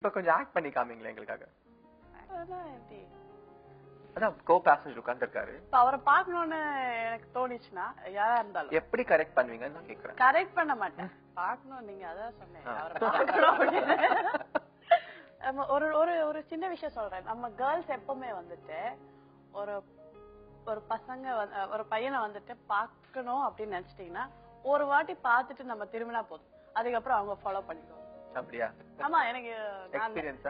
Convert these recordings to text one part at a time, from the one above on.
இப்ப கொஞ்சம் ஆக்ட் பண்ணி காமிங்களா எங்களுக்காக. அதான் எப்படி அதான் கோ பேசஞ்சர் உட்கார்ந்துருக்காரு. அவரை பாக்கணும்னு எனக்கு தோணிச்சுன்னா யாரா இருந்தாலும் எப்படி கரெக்ட் பண்ணுவீங்கன்னு நான் கேக்குறேன். கரெக்ட் பண்ண மாட்டேன். பாக்கணும் நீங்க அதான் சொன்னேன். அவரை பாக்கணும் அப்படின்னு. ஒரு ஒரு ஒரு சின்ன விஷயம் சொல்றேன். நம்ம கேர்ள்ஸ் எப்பவுமே வந்துட்டு ஒரு ஒரு பசங்க ஒரு பையனை வந்துட்டு பாக்கணும் அப்படின்னு நினைச்சிட்டீங்கன்னா ஒரு வாட்டி பாத்துட்டு நம்ம திரும்பினா போதும். அதுக்கப்புறம் அவங்க ஃபாலோ பண்ணிக்குவோம். அப்படியா? ஆமா, எனக்கு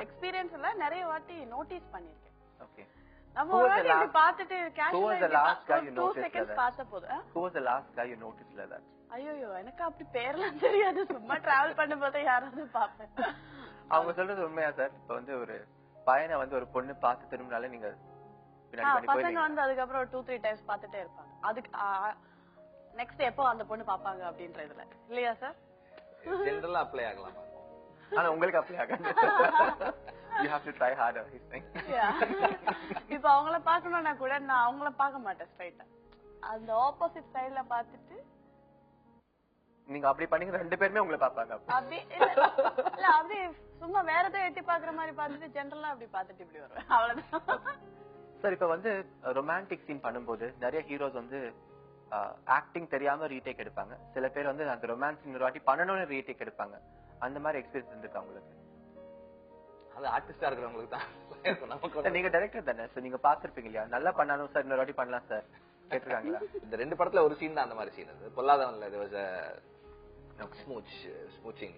எக்ஸ்பீரியன்ஸ் இல்ல, நிறைய வாட்டி நோட்டீஸ் பண்ணிருக்கேன். ஓகே. நம்ம ஒரு வாட்டி இப்படி பாத்துட்டு கேஷுவலா 2 செகண்ட்ஸ் பார்த்த போதும். Who was the last guy you noticed like that? ஐயோ, எனக்கு அப்படி பேர்லாம் தெரியாது. சும்மா டிராவல் பண்ணும்போது யாராவது பாப்பேன். அவங்க சொல்றது உண்மையா சார்? இப்ப வந்து ஒரு பையனை வந்து ஒரு பொண்ணு பார்த்து திரும்பினாலே நீங்க பசங்க வந்து அதுக்கப்புறம் ஒரு 2-3 டைம்ஸ் பாத்துட்டே இருப்பாங்க. அதுக்கு நெக்ஸ்ட் எப்போ அந்த பொண்ணு பாப்பாங்க அப்படின்றதுல இல்லையா சார்? ஜெனரலா அப்ளை ஆகலாம். ஆனா உங்களுக்கு அப்ளை ஆகாது. You have to try harder, he's saying. இப்ப அவங்கள பாக்கணும்னா கூட நான் அவங்கள பார்க்க மாட்டேன் ஸ்ட்ரைட்டா. அந்த ஆப்போசிட் சைடுல பாத்துட்டு நீங்க அப்படி பண்ணீங்க, 2 பேருமே உங்களை பாப்பாங்க. அப்படி இல்ல, அப்படி சும்மா வேற ஏதோ எட்டி பாக்குற மாதிரி பாத்துட்டு ஜெனரலா அப்படி பாத்துட்டு இப்படி வருவேன். அவ்வளவுதான் சார். இப்ப வந்து ரொமான்டிக் சீன் பண்ணும்போது நிறைய ஹீரோஸ் வந்து ஆக்டிங் தெரியாம ரீடேக் எடுப்பாங்க. சில பேர் வந்து அந்த ரொமான்ஸ் இன்னொரு வாட்டி பண்ணணும்னு ரீடேக் எடுப்பாங்க. அந்த மாதிரி எக்ஸ்பீரியன்ஸ் இருந்திருக்கா உங்களுக்கு? அது ஆர்டிஸ்டா இருக்கிறவங்களுக்கு தான். நீங்க டைரக்டர் தானே சார், நீங்க பாத்துருப்பீங்க இல்லையா? நல்லா பண்ணாலும் சார் இன்னொரு வாட்டி பண்ணலாம் சார் கேட்டிருக்காங்களா? இந்த 2 படத்துல ஒரு சீன் தான் அந்த மாதிரி சீன். அது பொல்லாதவன்ல it was a smooching.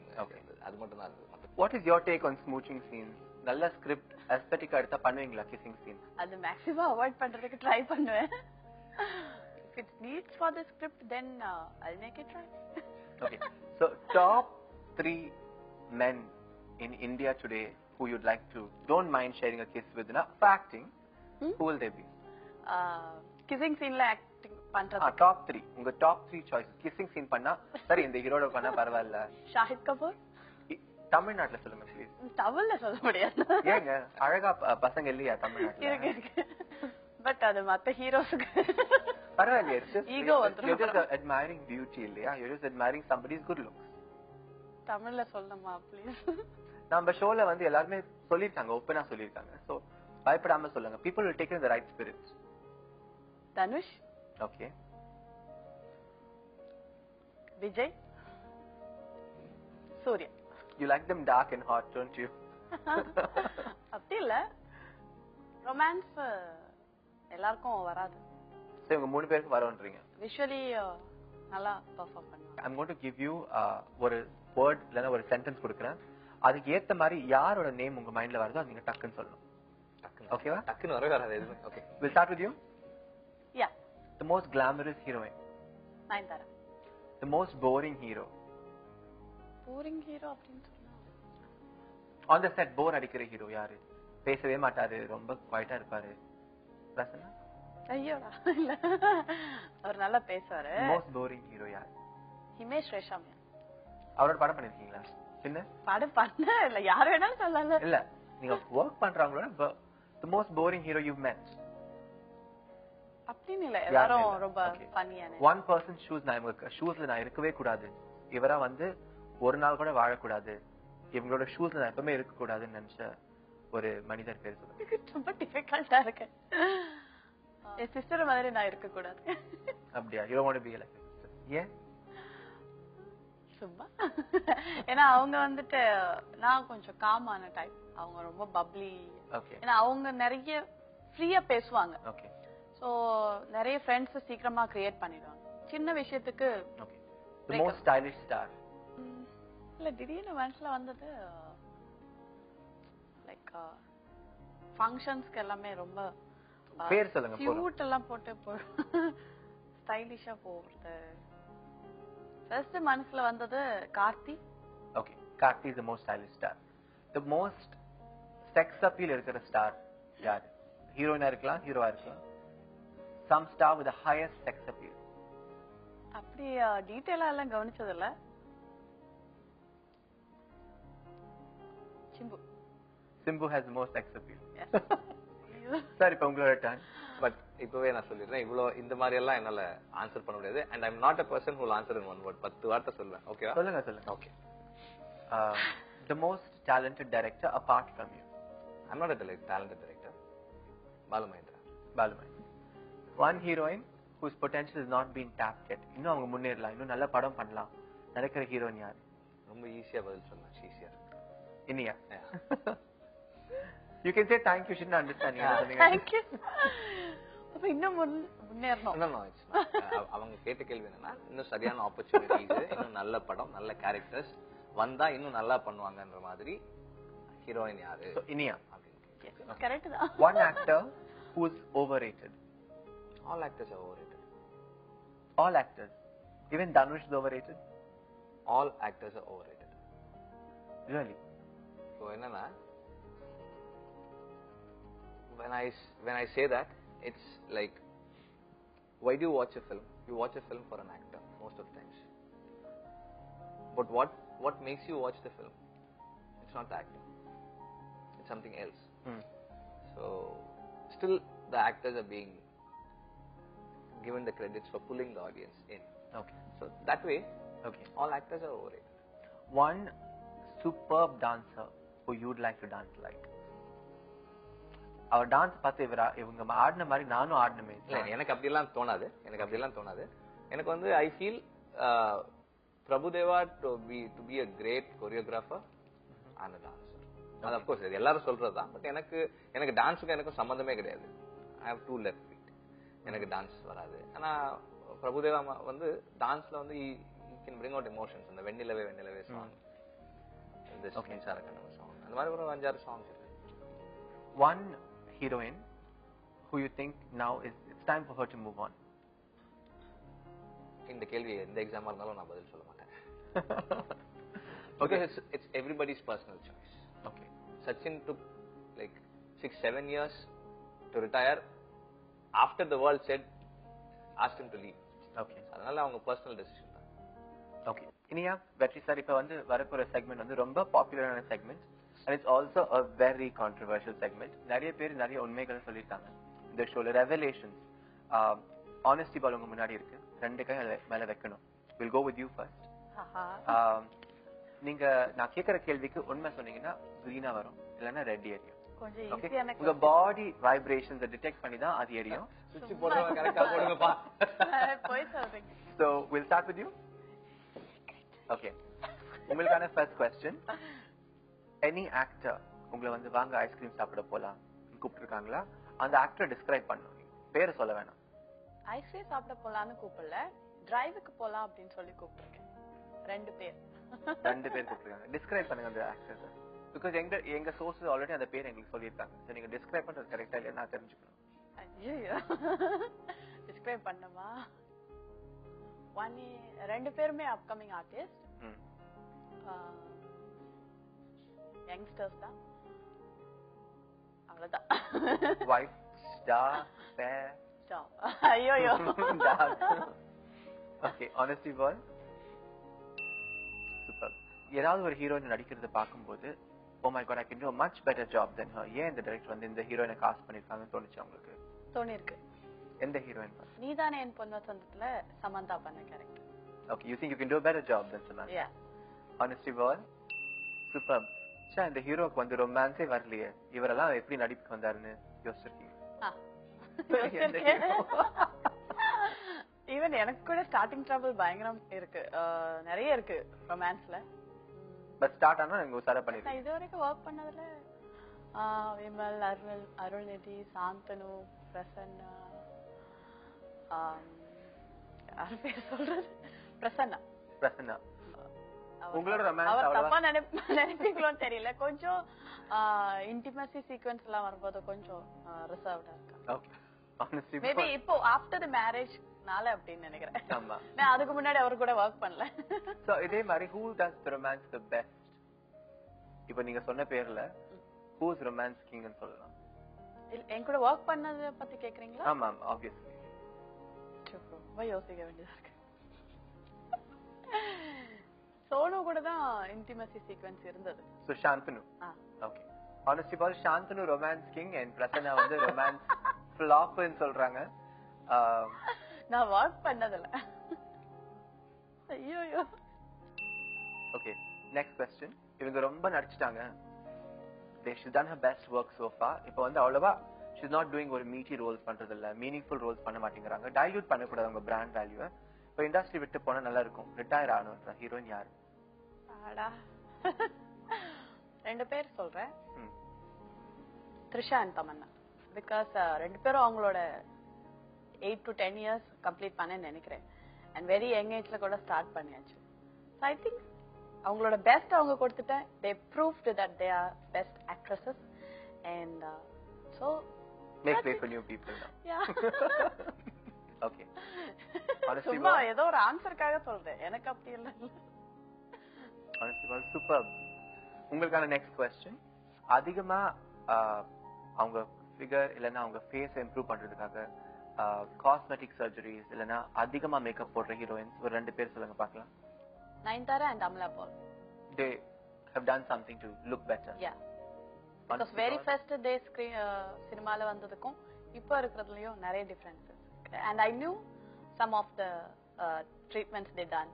அது மட்டும் தான். What is your take on smooching scenes? நல்ல ஸ்கிரிப்ட் அஸ்தெட்டிக்கா எடுத்தா பண்ணுவீங்களா கிசிங் சீன்? அது மேக்ஸிமம் அவாய்ட் பண்றதுக்கு ட்ரை பண்ணுவேன். If it needs for the script, then I'll make it try. Okay. So top 3 men in India today who you'd like to, don't mind sharing a kiss with, for acting, who will they be? Kissing scene la acting பண்றது. Top 3. உங்க top 3 choices. Kissing scene பண்ணா சரி, இந்த ஹீரோட பண்ணா பரவாயில்ல. ஷாஹித் கபூர். தமிழ்நாட்டுல சொல்லுங்க ப்ளீஸ். தமிழ்ல சொல்ல முடியாது. ஏங்க அழகா பசங்க இல்லையா தமிழ்நாட்டுல? இருக்கு. பட் அது மத்த ஹீரோஸ்க்கு பரவாயில்லையே. ஈகோ வந்துரும். You're just admiring beauty இல்லையா? You're just admiring somebody's good looks. தமிழ்ல சொல்லணுமா ப்ளீஸ்? நம்ம ஷோல வந்து எல்லாரும் சொல்லிருக்காங்க, ஓபனா சொல்லிருக்காங்க. சோ பயப்படாம சொல்லுங்க. People will take in the right spirit. Dhanush. Okay. Vijay. Surya. You like them dark and hot, don't you? அப்படி இல்ல, ரொமான்ஸ் எல்லாருக்கும் வராது. சோ உங்க 3 பேருக்கு வரணும்ன்றீங்க. விஷுவலி நல்லா பெர்ஃபார்ம் பண்ணுவாங்க. I'm going to give you ஒரு வேர்ட் இல்லனா ஒரு சென்டென்ஸ் கொடுக்கிறேன். அதுக்கு ஏத்த மாதிரி யாரோட நேம் உங்க மைண்ட்ல வருதோ அது நீங்க டக்குன்னு சொல்லணும். ஓகேவா? டக்குன்னு வரவே வராது எதுவும். Okay. We'll start with you. Yeah. The most glamorous heroine. Nayanthara. The most boring hero. Boring hero அப்படின்னு சொன்னா on the set போர் அடிக்கிற ஹீரோ யாரு? பேசவே மாட்டாரு, ரொம்ப குவைட்டா இருப்பாரு. பிரசன்னா? ஐயோடா இல்ல, அவர் நல்லா பேசுவாரு. most boring hero யாரு? ஹிமேஷ் ரேஷாமியா. அவரோட படம் பண்ணிருக்கீங்களா? சின்ன படம் பண்ண இல்ல, யார் வேணாலும் சொல்லலாம். இல்ல, நீங்க work பண்றவங்களோட the most boring hero you've met. அப்படின்னு இல்ல, எல்லாரும் ரொம்ப ஃபன்னியான. one person ஷூஸ்ல நான் இருக்கவே கூடாது, இவரா வந்து ஒரு நாள் கூட வாழக்கூடாது, இவங்களோட ஷூஸ்ல நான் எப்பவுமே இருக்க கூடாதுன்னு நினைச்ச ஒரு மனிதர் பேர் சொல்லுங்க. ரொம்ப டிஃபிகல்ட்டா இருக்கு. என் சிஸ்டர் மாதிரி நான் இருக்க கூடாது. அப்படியா? you don't want to be like a sister. ஏன்? சும்மா ஏன்னா அவங்க வந்துட்டு நான் கொஞ்சம் காமான டைப், அவங்க ரொம்ப பப்ளி. ஏன்னா அவங்க நிறைய ஃப்ரீயா பேசுவாங்க. ஓகே. சோ நிறைய ஃப்ரெண்ட்ஸ் சீக்கிரமா கிரியேட் பண்ணிடுவாங்க சின்ன விஷயத்துக்கு. Okay. the most stylish star. இல்ல, திடீர்னு மனசுல வந்தது லைக் ஃபங்க்ஷன்ஸ்க்கு எல்லாமே ரொம்ப பேர் சொல்லுங்க. கியூட் எல்லாம் போட்டு ஸ்டைலிஷா போறது. ஃபர்ஸ்ட் மனசுல வந்தது Karthi. Okay. Karthi is the most stylish star. the most sex appeal இருக்கிற ஸ்டார் யாரு? ஹீரோயினா இருக்கலாம், ஹீரோவா இருக்கலாம். some star with the highest sex appeal. அப்படி டீடைலா எல்லாம் கவனிச்சது இல்ல. Simbu has the most sex appeal. Sir இப்ப உங்களோட டர்ன். பட் இப்பவே நான் சொல்லிடுறேன், இவ்வளவு இந்த மாதிரி எல்லாம் என்னால ஆன்சர் பண்ண முடியாது. and I'm not a person who will answer in one word. 10 வார்த்தை சொல்லுவேன். ஓகேவா? சொல்லுங்க சொல்லுங்க. Okay. the most talented director apart from you? I'm not a talented director. Balu Mahendra. Balu Mahendra. One heroine whose potential is not being tapped yet. இன்னும் அவங்க முன்னேறலாம், இன்னும் நல்ல படம் பண்ணலாம். நினைக்கிற ஹீரோயின் யாரு? ரொம்ப ஈஸியா பதில் சொல்லலாம். ஈஸியா. Iniya. You can say thank you, shouldn't understand. Thank you. அப்ப இன்னும் முன்னேறணும். No, it's not. அவங்க கேட்ட கேள்வி என்னன்னா, இன்னும் சரியான ஆப்பர்ச்சுனிட்டிஸ், இன்னும் நல்ல படம், நல்ல கேரக்டர்ஸ் வந்தா இன்னும் நல்லா பண்ணுவாங்கன்ற மாதிரி ஹீரோயின் யாரு? So இனியா. கரெக்ட் தான். One actor who's overrated. All actors are overrated. All actors. Even Dhanush is overrated. All actors are overrated. Really? So என்னன்னா, when I say that, it's like, why do you watch a film? You watch a film for an actor most of the times. But what makes you watch the film? It's not the acting. It's something else. So still the actors are being given the credits for pulling the audience in. Okay. So that way, Okay. all actors are overrated. One superb dancer who you'd like to dance like. அவர் dance பார்த்து இவங்க ஆடின மாதிரி நானும் ஆடணுமே. இல்ல, எனக்கு அப்படிலாம் தோணாது. எனக்கு வந்து I feel Prabhudeva to be a great choreographer and a dancer. அது of course எல்லாரும் சொல்றதுதான். பட் எனக்கு டான்ஸுக்கு எனக்கும் சம்பந்தமே கிடையாது. I have two left feet. எனக்கு டான்ஸ் வராது. ஆனா பிரபுதேவா வந்து டான்ஸ்ல வந்து he can bring out emotions. அந்த வெண்ணிலவே சாங், இந்த மின்சாரக்கனவு சாங், அந்த மாதிரி ஒரு 5-6 சாங்ஸ் இருக்கு. One heroine who you think now it's time for her to move on. இந்த கேள்வி எந்த எக்ஸாமா இருந்தாலும் நான் பதில் சொல்ல மாட்டேன். Because it's everybody's personal choice. Okay. Sachin took like 6-7 years to retire after the world asked him to leave. Okay. அதனால அவங்க பர்சனல் டெசிஷன் தான். Okay. இனியா வெற்றி சார் இப்ப வந்து வரப்போற செக்மெண்ட் வந்து ரொம்ப பாப்புலரான segment. And it's also a very controversial segment. நிறைய பேர் நிறைய உண்மைகளை சொல்லிருக்காங்க இந்த ஷோல. ரெவலேஷன்ஸ், ஆனஸ்டி பால் உங்க முன்னாடி இருக்கு, 2 கை மேல வைக்கணும். We'll go with you first. நீங்க நான் கேக்குற கேள்விக்கு உண்மை சொன்னீங்கன்னா கிரீனா வரும், இல்லன்னா ரெட் எரியும். கொஞ்சம் Okay? ஈஸியான உங்க பாடி வைப்ரேஷன்ஸ் டிடெக்ட் பண்ணி தான் அது எரியும். சுவிட்ச் போடுறவங்க கரெக்ட்டா போடுங்கப்பா. போய் சொல்றீங்க. So we'll start with you. Okay. உங்களுக்கான first question. Any actor உங்களை வந்து வாங்க ஐஸ்கிரீம் சாப்பிட போலாம் கூப்பிட்டுருக்காங்களா? அந்த ஆக்டர் டிஸ்கிரைப் பண்ணணும், பேரை சொல்ல வேணாம். ஐஸ்கிரீம் சாப்பிட போலான்னு கூப்பிடல, டிரைவுக்கு போலாம் அப்படின்னு சொல்லி கூப்பிட்டுருக்கேன். 2 பேர். 2 பேர் கூப்பிட்டுருக்காங்க. டிஸ்கிரைப் பண்ணுங்க அந்த ஆக்டர். பிகாஸ் எங்க சோர்சஸ் ஆல்ரெடி அந்த பேர் எங்களுக்கு சொல்லியிருக்காங்க. சோ நீங்க டிஸ்கிரைப் பண்றது கரெக்டா இல்லையா நான் தெரிஞ்சுக்கணும். ஐயோ, டிஸ்கிரைப் பண்ணமா? 2 பேருமே அப்கமிங் ஆர்டிஸ்ட், யங்ஸ்டர்ஸ் தான். அவ்வளவுதான். வைஃப், ஸ்டார், பேர், ஸ்டார். ஐயோ. ஓகே, ஆனஸ்டி பால். சூப்பர். ஏதாவது ஒரு ஹீரோயின் நடிக்கிறத பாக்கும்போது oh my god I can do a much better job than her. ஏன் இந்த டைரக்டர் வந்து இந்த ஹீரோயினை காஸ்ட் பண்ணிருக்காங்கன்னு தோணுச்சு உங்களுக்கு? தோணிருக்கு. எந்த ஹீரோயின்? நீதானே என் பொண்ணு சொந்தத்துல சமந்தா பண்ண character. Okay, you think you can do a better job than Samantha? Yeah. Honesty ball. Superb. சே, இந்த ஹீரோக்கு வந்து ரொமான்ஸே வரலையே, இவரெல்லாம் எப்படி நடிப்புக்கு வந்தாருன்னு யோசிச்சிருக்கீங்க? ஈவன் எனக்கு கூட ஸ்டார்டிங் ட்ரபிள் பயங்கரம் இருக்கு, நிறைய இருக்கு ரொமான்ஸ்ல. பட் ஸ்டார்ட் ஆனா நீங்க உசாரா பண்ணிருக்கீங்க. நான் இது வரைக்கும் வர்க் பண்ணதுல விமல், அருள்நிதி, சாந்தனு, பிரசன்னா, யார் பேர் சொல்றது, பிரசன்னா. உங்களோட ரொமான்ஸ் அவ்வளவு தப்பா நினைப்பீங்களோன்னு தெரியல. கொஞ்சம் இன்டிமசி சீக்வென்ஸ் எல்லாம் வரும்போது கொஞ்சம் ரிசர்வ்டா இருக்கா. ஓகே. Honestly, மேபி இப்போ ஆஃப்டர் தி மேரேஜ் நாள அப்படின்னு நினைக்கிறேன். ஆமா. நான் அதுக்கு முன்னாடி அவர் கூட வர்க் பண்ணல. சோ இதே மாதிரி who does the romance the best? இப்போ நீங்க சொன்ன பேர்ல who is romance king ன்னு சொல்லலாம். என் கூட வர்க் பண்ணத பத்தி கேக்குறீங்களா? ஆமா, obviously. ரொம்ப யோசிக்க வேண்டியதா இருக்கு. சோனு கூட தான் இன்டிமசி சீக்வென்ஸ் இருந்தது. சோ சாந்தனு. ஓகே. Honestly, பால் Shanthanu romance king and Prasanna வந்து ரொமான்ஸ் ஃப்ளாப் ன்னு சொல்றாங்க. நான் வர்க் பண்ணதில்ல. ஐயோ. Okay, next question. இவங்க ரொம்ப நடிச்சிட்டாங்க. she's done her best work so far. இப்போ வந்து அவ்வளவா she's not doing ஒரு meaty roles பண்றது இல்ல, மீனிங்ஃபுல் ரோல்ஸ் பண்ண மாட்டேங்கிறாங்க. டைல்யூட் பண்ணக்கூடாது அவங்க பிராண்ட் வேல்யூவை. இப்போ இண்டஸ்ட்ரி விட்டு போனா நல்லா இருக்கும். ரிட்டையர் ஆகணும்ன்ற ஹீரோயின் யாரு? ஆடா, 2 பேர் சொல்றேன். த்ரிஷா அண்ட் தமன்னா. பிகாஸ் 2 பேரும் அவங்களோட 8 to 10 years கம்ப்ளீட் பண்ண நினைக்கிறேன். அண்ட் வெரி யங் ஏஜ்ல கூட ஸ்டார்ட் பண்ணியாச்சு. ஐ திங்க் அவங்களோட பெஸ்ட் அவங்க கொடுத்துட்டேன். they proved that they are best actresses and so make way for new people now. yeah. okay. honestly சும்மா ஏதோ ஒரு ஆன்சர்க்காக சொல்றேன், எனக்கு அப்படி இல்ல. honestly was super. உங்களுக்கான நெக்ஸ்ட் क्वेश्चन, அதிகமா அவங்க ஃபிகர் இல்லனா அவங்க ஃபேஸ் இம்ப்ரூவ் பண்றதுக்காக காஸ்மெட்டிக் சர்ஜரிஸ் இல்லனா அதிகமா மேக்கப் போடுற ஹீரோயின்ஸ் ஒரு 2 பேர் சொல்லுங்க பார்க்கலாம். Nayanthara and Amala Paul. They have done something to look better. Yeah. Because very first day screen சினிமால வந்ததுக்கும் இப்போ இருக்குறதுலயும் நிறைய differences. And I knew some of the treatments they done.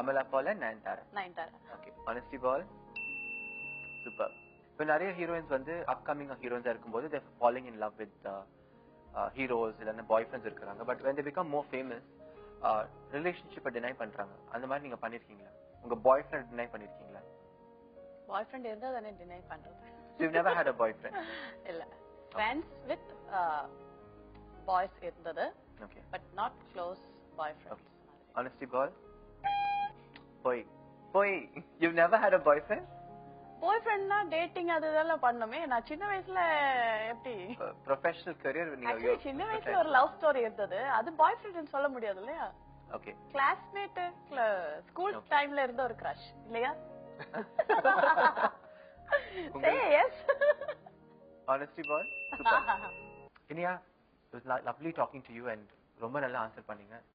Amala Paul and Nayantara. Okay. Honesty ball. Super. இப்போ நிறைய heroines வந்து upcoming ஹீரோயின்ஸா இருக்கும்போது they falling in love with heroes இல்லனா பாய்ஃப்ரெண்ட்ஸ் இருக்காங்க. But when they become more famous ரிலேஷன்ஷிப்பை deny பண்றாங்க. அந்த மாதிரி நீங்க பண்ணிருக்கீங்களா? உங்க பாய்ஃப்ரெண்ட் டினை பண்ணிருக்கீங்களா? பாய்ஃப்ரெண்ட் இருந்தா தானே டினை பண்றது. So you've never had a boyfriend? இல்ல. Friends with boys இருந்தது. Okay. But not close boyfriends. Okay. Honesty ball. Boy. You've never had a boyfriend? பாய்ஃப்ரெண்ட்னா டேட்டிங் அதெல்லாம் பண்ணோமே. நான் சின்ன வயசுல எப்படி ப்ரொஃபஷனல் கரியர் நீங்க சின்ன வயசுல ஒரு லவ் ஸ்டோரி இருந்தது. அது பாய்ஃப்ரெண்ட்னு சொல்ல முடியாது இல்லையா? ஓகே. கிளாஸ்மேட் ஸ்கூல் டைம்ல இருந்த ஒரு கிரஷ் இல்லையா? Say yes. Honesty ball. Super. Inia, it was lovely talking to you and ரொம்ப நல்லா ஆன்சர் பண்ணீங்க.